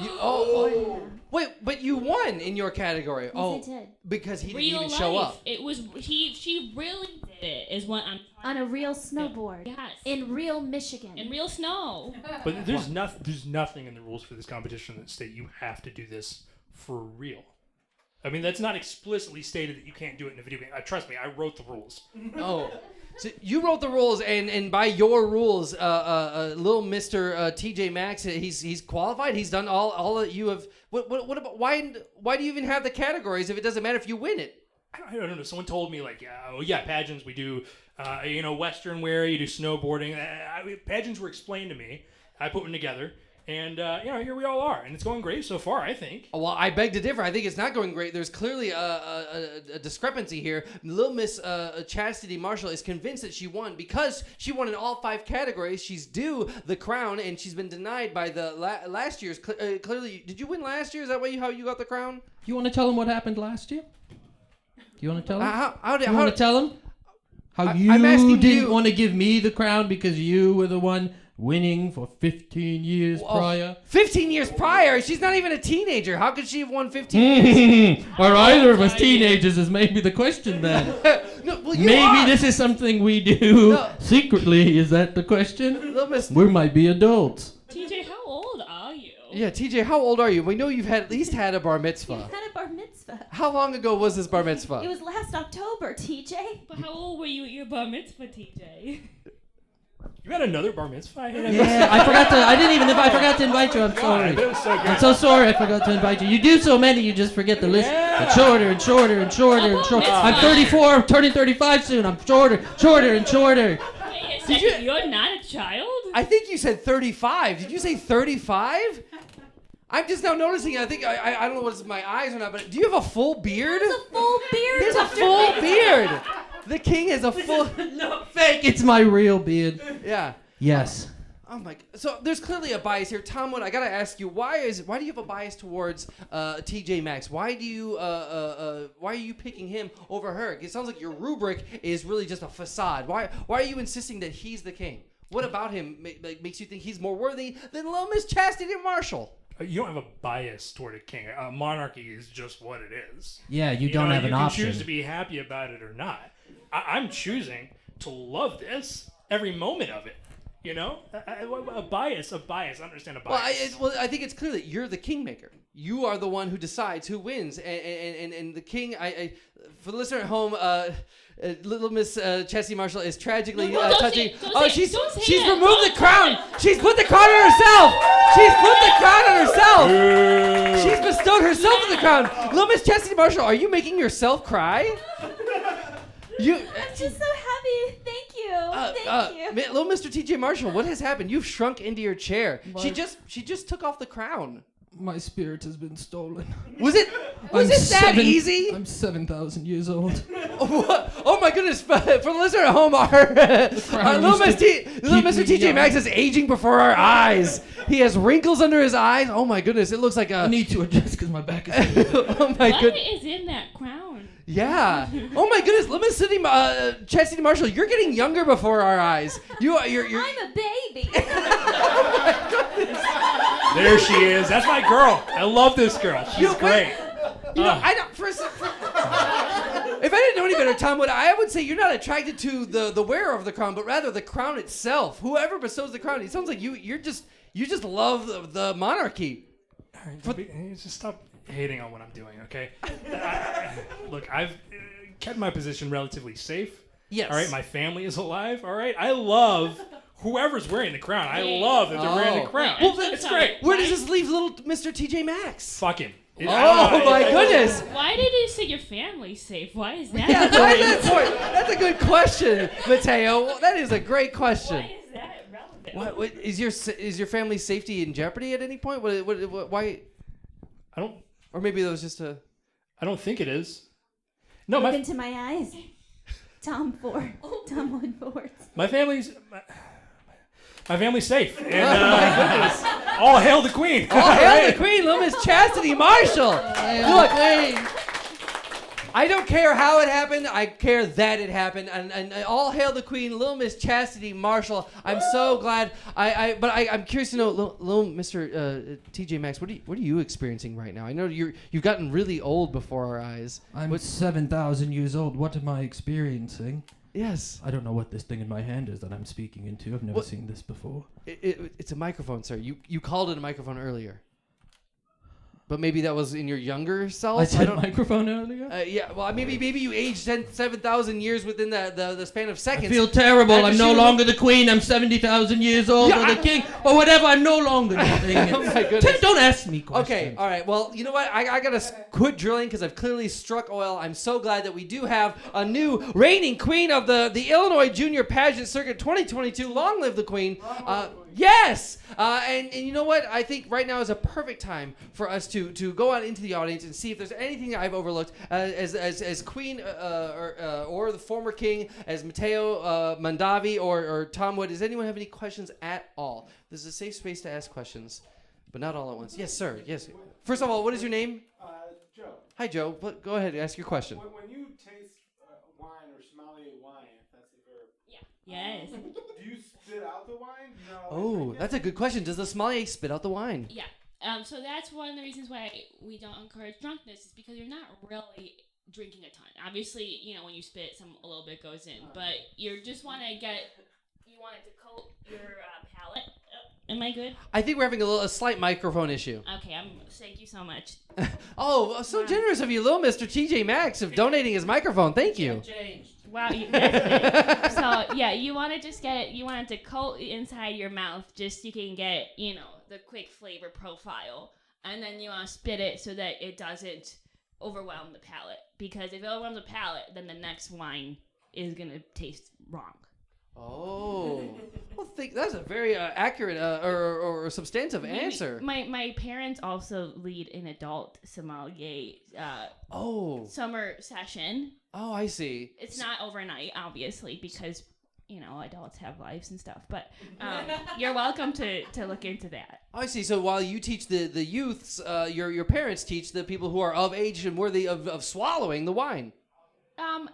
You, 4.5. wait, but you won in your category. Yes, oh, I did. because he didn't Real even life. show up. It was she really did it. Is what I'm. On a real snowboard. Yes. In real Michigan. In real snow. But there's nothing in the rules for this competition that state you have to do this for real. I mean, that's not explicitly stated that you can't do it in a video game. Trust me, I wrote the rules. Oh, so you wrote the rules, and by your rules, little Mr. TJ Maxx, he's qualified. He's done all that you have. What about why do you even have the categories if it doesn't matter if you win it? I don't know. Someone told me like, pageants. We do, Western wear. You do snowboarding. Pageants were explained to me. I put them together, And here we all are, and it's going great so far, I think. Well, I beg to differ. I think it's not going great. There's clearly a discrepancy here. Little Miss Chastity Marshall is convinced that she won because she won in all 5 categories. She's due the crown, and she's been denied by the last year's. Clearly, did you win last year? Is that how you got the crown? You want to tell him what happened last year? You want to tell him? You want to tell him? How you I'm asking didn't you. want to give me the crown because you were the one winning for 15 years prior? 15 years prior? She's not even a teenager. How could she have won 15 years? Are either of us teenagers is maybe the question then. No, well, Maybe this is something we do secretly. Is that the question? Little Miss. We might be adults. TJ, how old are you? Yeah, TJ, how old are you? We know you've at least had a bar You mitzvah. had a bar mitzvah. How long ago was this bar mitzvah? It was last October, TJ. But how old were you at your bar mitzvah, TJ? You had another bar mitzvah? Yeah, I forgot to. I forgot to invite you. I'm sorry. That was so good. I'm so sorry. I forgot to invite you. You do so many, you just forget the list. It's shorter and shorter and shorter and shorter. I'm 34. I'm turning 35 soon. I'm shorter and shorter. Wait a second, you're not a child? I think you said 35. Did you say 35? I'm just now noticing. I think I don't know what's my eyes or not, but do you have a full beard? There's a full beard. There's a Dr. full Fix. beard. The king has a full. No fake. It's my real beard. Yeah. Yes. Oh my. So there's clearly a bias here, Tom. What I gotta ask you, why do you have a bias towards TJ Maxx? Why are you picking him over her? It sounds like your rubric is really just a facade. Why are you insisting that he's the king? What about him makes you think he's more worthy than little Miss Chastity Marshall? You don't have a bias toward a king. A monarchy is just what it is. Yeah, you don't have an option. You can choose to be happy about it or not. I'm choosing to love this every moment of it. A bias. I understand a bias. Well, I think it's clear that you're the kingmaker. You are the one who decides who wins, and the king. For the listener at home, little Miss Chastity Marshall is tragically touching. She's removed the crown. She's put the crown on herself. She's bestowed herself with the crown. Little Miss Chastity Marshall, are you making yourself cry? I'm just so happy. Thank you. Thank you. Little Mr. TJ Marshall, what has happened? You've shrunk into your chair. She just took off the crown. My spirit has been stolen. Was it that easy? I'm 7,000 years old. Oh my goodness! For the listener at home, our little Mr. TJ Maxx is aging before our eyes. He has wrinkles under his eyes. Oh my goodness! It looks like I need to adjust because my back is. Oh my What goodness! is in that crown? Yeah. Oh my goodness! Little Miss Chastity Marshall, you're getting younger before our eyes. You're. I'm a baby. There she is. That's my girl. I love this girl. She's great. I don't. If I didn't know any better, Tom, I would say you're not attracted to the wearer of the crown, but rather the crown itself. Whoever bestows the crown. It sounds like you just love the monarchy. All right, just stop hating on what I'm doing, okay? Look, I've kept my position relatively safe. Yes. All right, my family is alive. All right, I love whoever's wearing the crown. I love that they're wearing the crown. Well, It's great. Where does this leave little Mr. TJ Maxx? Fuck him. Oh my goodness! Why did you say your family's safe? Why is that? Yeah, that's a good question, Mateo. That is a great question. Why is that relevant? What is your family's safety in jeopardy at any point? Why? I don't. Or maybe that was just a. I don't think it is. No, Look into my eyes. Tom 1 forwards. my family's safe. And all hail the queen. All hail the queen, little Miss Chastity Marshall. Look, I don't care how it happened. I care that it happened. And all hail the queen, little Miss Chastity Marshall. I'm so glad. I'm curious to know, little Mr. TJ Maxx, what are you experiencing right now? I know you've gotten really old before our eyes. I'm 7,000 years old. What am I experiencing? Yes. I don't know what this thing in my hand is that I'm speaking into. I've never seen this before. It's a microphone, sir. You called it a microphone earlier. But maybe that was in your younger self. I said microphone earlier? Yeah, well, maybe you aged 7,000 years within the span of seconds. I feel terrible. After I'm no longer the queen. I'm 70,000 years old, or the king, or whatever. I'm no longer the thing. Oh my goodness. Don't ask me questions. Okay, all right. Well, you know what? I got to quit drilling because I've clearly struck oil. I'm so glad that we do have a new reigning queen of the Illinois Junior Pageant Circuit 2022. Long live the queen. Yes! And you know what? I think right now is a perfect time for us to go out into the audience and see if there's anything I've overlooked as queen or the former king, as Matteo Mondavi or Tom Wood. Does anyone have any questions at all? This is a safe space to ask questions, but not all at once. Yes, sir. Yes. First of all, what is your name? Joe. Hi, Joe. Go ahead. Ask your question. When you taste wine or sommelier wine, if that's the verb. Yes. Do you spit out the wine? Do you not always Oh, drink it? that's a good question. Does the sommelier spit out the wine? Yeah. So that's one of the reasons why we don't encourage drunkenness is because you're not really drinking a ton. Obviously, when you spit, a little bit goes in, but you just want it to coat your palate. Am I good? I think we're having a slight microphone issue. Okay. Thank you so much. Oh, so generous of you, little Mr. TJ Maxx, of donating his microphone. Thank you. Wow. So yeah, you want to just you want it to coat inside your mouth, just so you can get the quick flavor profile, and then you want to spit it so that it doesn't overwhelm the palate. Because if it overwhelms the palate, then the next wine is gonna taste wrong. Oh, well, that's a very accurate or substantive answer. My parents also lead an adult sommelier summer session. Oh, I see. It's not overnight, obviously, because adults have lives and stuff. But you're welcome to look into that. Oh, I see. So while you teach the youths, your parents teach the people who are of age and worthy of swallowing the wine.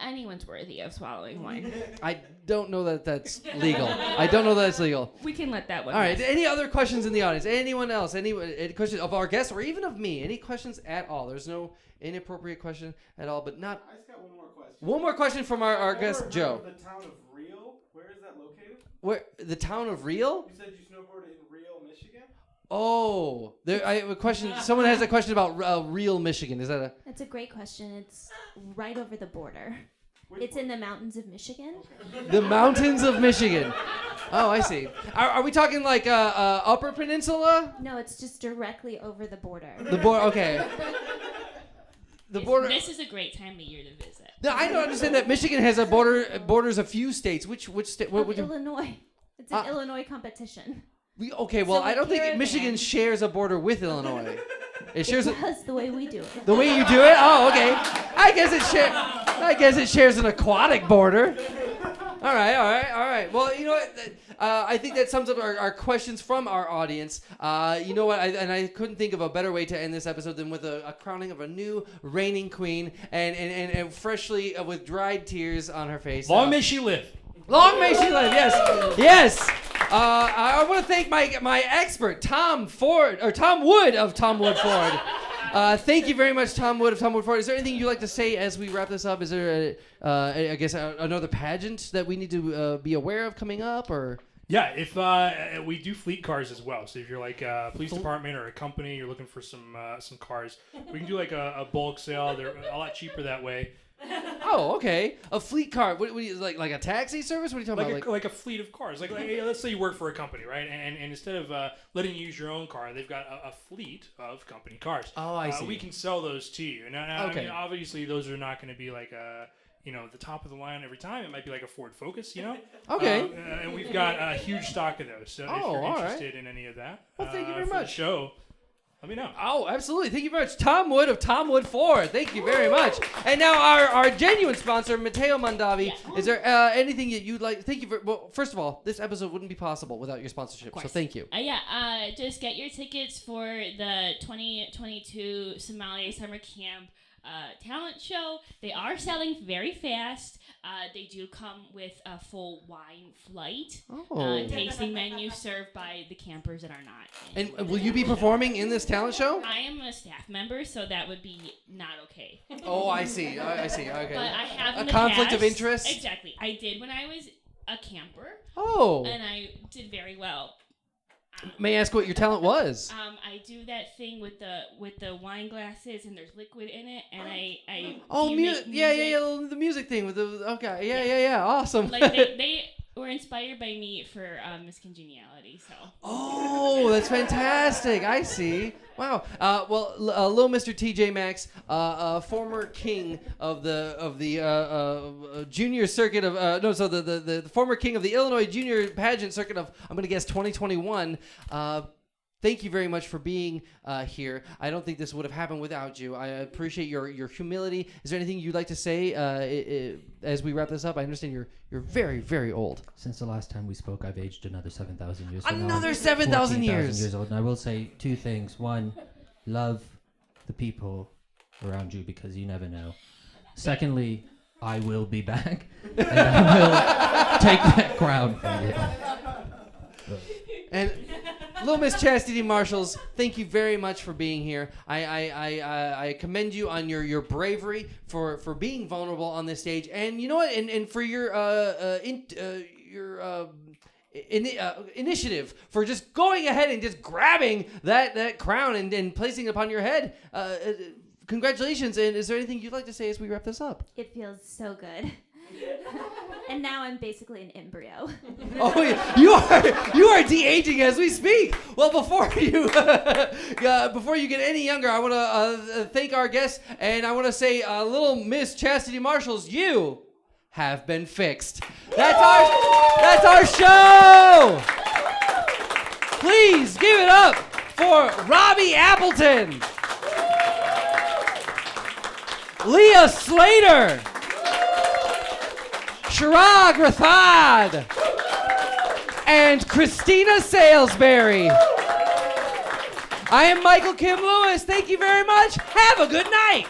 Anyone's worthy of swallowing wine. I don't know that that's legal. I don't know that it's legal. We can let that one. All right. rest. Any other questions in the audience? Anyone else? Any questions of our guests or even of me? Any questions at all? There's no inappropriate question at all, but not. I just got one more question. One more question from our guest, Joe. The town of Real, where is that located? Where the town of Real? You said you snowboarded in Real, Michigan? Oh, I have a question. Someone has a question about Real, Michigan. Is that a? That's a great question. It's right over the border. It's in the mountains of Michigan. The mountains of Michigan. Oh, I see. Are we talking like Upper Peninsula? No, it's just directly over the border. The border. Okay. The border. This is a great time of year to visit. No, I don't understand that Michigan has a borders a few states. Which state? Illinois. It's an Illinois competition. Okay, well, So I don't think caravan. Michigan shares a border with Illinois. It shares It does the way we do it. the way you do it. Oh, okay. I guess it shares an aquatic border. All right. Well, you know what? I think that sums up our questions from our audience. You know what? I couldn't think of a better way to end this episode than with a crowning of a new reigning queen and freshly with dried tears on her face. Long may she live. Long may she live. Yes. I want to thank my expert, Tom Wood of Tom Wood Ford. Thank you very much, Tom Wood of Tom Wood Ford. Is there anything you'd like to say as we wrap this up? Is there, another pageant that we need to be aware of coming up, or? Yeah, if we do fleet cars as well. So if you're like a police department or a company, you're looking for some cars, we can do like a bulk sale. They're a lot cheaper that way. Oh, okay. A fleet car. What you, like a taxi service? What are you talking about? Like a fleet of cars. Like let's say you work for a company, right? And instead of letting you use your own car, they've got a fleet of company cars. Oh, I see. We can sell those to you. Now Okay. I mean, obviously, those are not going to be like the top of the line every time. It might be like a Ford Focus, Okay. And we've got a huge stock of those. So if you're all right. interested in any of that, Well, thank you very for much. the show, let me know. Oh, absolutely. Thank you very much. Tom Wood of Tom Wood Ford. Thank you very much. And now our genuine sponsor, Matteo Mondavi. Yeah. Is there anything that you'd like? Thank you for. Well, first of all, this episode wouldn't be possible without your sponsorship. So thank you. Just get your tickets for the 2022 Somalia Summer Camp talent show. They are selling very fast. They do come with a full wine flight. Tasting menu served by the campers that are not. And will you be performing in this talent show? I am a staff member, so that would be not okay. Oh, I see. I see. Okay. But I have in A the conflict of past- interest? Exactly. I did when I was a camper, Oh. and I did very well. May I ask what your talent was? I do that thing with the wine glasses and there's liquid in it, and I Oh, you make yeah, the music thing with the. Okay, yeah. Awesome. Like they were inspired by me for Miss Congeniality. So. Oh, that's fantastic. I see. Wow. Little Mr. TJ Maxx, former king of the junior circuit of the former king of the Illinois junior pageant circuit of, I'm going to guess, 2021. Thank you very much for being here. I don't think this would have happened without you. I appreciate your humility. Is there anything you'd like to say as we wrap this up? I understand you're very, very old. Since the last time we spoke, I've aged another 7,000 years. Another 7,000 years. Years old. And I will say two things. One, love the people around you because you never know. Secondly, I will be back and I will take that crown from you. And little Miss Chastity Marshalls, thank you very much for being here. I commend you on your bravery for being vulnerable on this stage, and you know what, and for your initiative for just going ahead and just grabbing that crown and placing it upon your head. Congratulations! And is there anything you'd like to say as we wrap this up? It feels so good. And now I'm basically an embryo. Oh, you are de-aging as we speak. Well, before you get any younger, I want to thank our guests, and I want to say, little Miss Chastity Marshalls, you have been fixed. That's our show. Please give it up for Robby Appleton, Leah Slater, Chirag Rathod, and Christina Salesberry. I am Michael Kim Lewis. Thank you very much. Have a good night.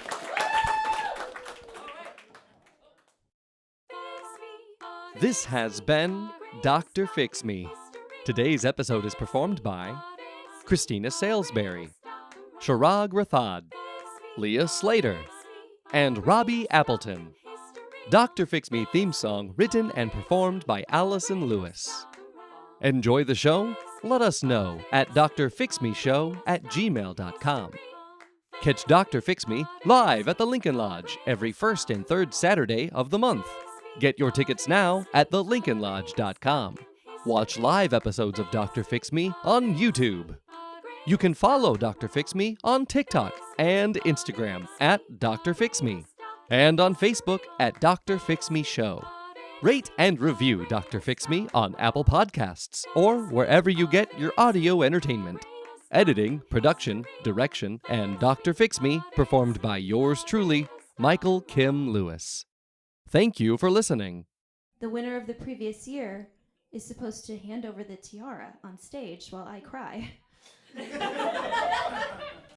This has been Dr. Fix Me. Today's episode is performed by Christina Salesberry, Chirag Rathod, Leah Slater, and Robby Appleton. Dr. Fix Me theme song written and performed by Allison Lewis. Enjoy the show? Let us know at drfixmeshow@gmail.com. Catch Dr. Fix Me live at the Lincoln Lodge every first and third Saturday of the month. Get your tickets now at thelincolnlodge.com. Watch live episodes of Dr. Fix Me on YouTube. You can follow Dr. Fix Me on TikTok and Instagram at Dr. Fix Me. And on Facebook at Dr. Fix Me Show. Rate and review Dr. Fix Me on Apple Podcasts or wherever you get your audio entertainment. Editing, production, direction, and Dr. Fix Me performed by yours truly, Michael Kim Lewis. Thank you for listening. The winner of the previous year is supposed to hand over the tiara on stage while I cry.